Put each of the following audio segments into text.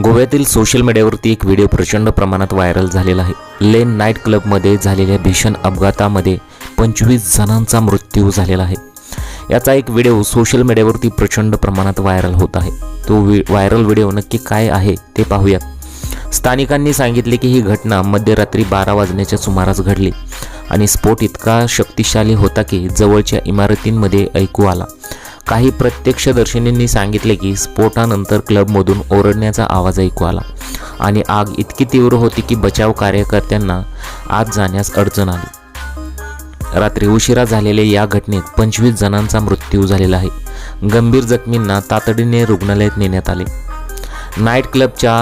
गोव्यातील सोशल मीडियावरती एक व्हिडिओ प्रचंड प्रमाणात व्हायरल झालेला आहे। लेन नाईट क्लबमध्ये झालेल्या भीषण अपघातामध्ये 25 जणांचा मृत्यू झालेला आहे। याचा एक व्हिडिओ सोशल मीडियावरती प्रचंड प्रमाणात व्हायरल होत आहे। तो व्हायरल व्हिडिओ नक्की काय आहे ते पाहूयात। स्थानिकांनी सांगितले की ही घटना मध्यरात्री 12 वाजण्याच्या सुमारास घडली आणि स्फोट इतका शक्तिशाली होता की जवळच्या इमारतींमध्ये ऐकू आला। काही प्रत्यक्षदर्शींनी सांगितले की स्फोटानंतर क्लबमधून ओरडण्याचा आवाज ऐकू आला आणि आग इतकी तीव्र होती की बचाव कार्यकर्त्यांना आत जाण्यास अडचण आली। रात्री उशिरा झालेल्या या घटनेत 25 जणांचा मृत्यू झालेला आहे। गंभीर जखमींना तातडीने रुग्णालयात नेण्यात आले। नाईट क्लबच्या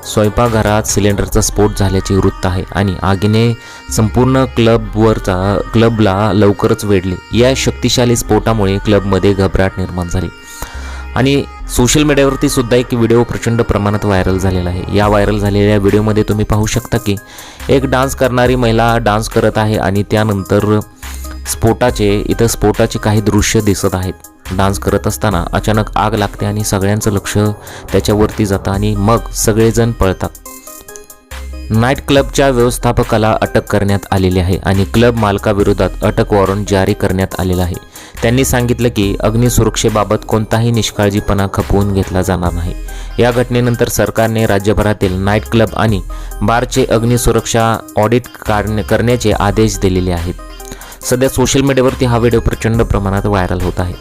स्वयंपाकघरात सिलेंडरचा स्फोट झाल्याचे वृत्त आहे आणि आगीने संपूर्ण क्लबला लवकरच वेढले। या शक्तिशाली स्फोटामुळे क्लबमध्ये घबराट निर्माण झाली आणि सोशल मीडियावरती सुद्धा एक व्हिडिओ प्रचंड प्रमाणात व्हायरल झालेला आहे। या व्हायरल झालेल्या व्हिडिओमध्ये तुम्ही पाहू शकता की एक डान्स करणारी महिला डान्स करत आहे आणि त्यानंतर स्फोटाचे काही दृश्य दिसत आहेत। डान्स करत असताना अचानक आग लागते आणि सगळ्यांचं लक्ष त्याच्यावरती जातं आणि मग सगळेजण पळतात। नाईट क्लबच्या व्यवस्थापकाला अटक करण्यात आलेली आहे आणि क्लब मालकाविरोधात अटक वॉरंट जारी करण्यात आलेला आहे। त्यांनी सांगितलं की अग्निसुरक्षेबाबत कोणताही निष्काळजीपणा खपवून घेतला जाणार नाही। या घटनेनंतर सरकारने राज्यभरातील नाईट क्लब आणि बारचे अग्निसुरक्षा ऑडिट करण्याचे आदेश दिलेले आहेत। सध्या सोशल मीडियावरती हा व्हिडिओ प्रचंड प्रमाणात व्हायरल होत आहे।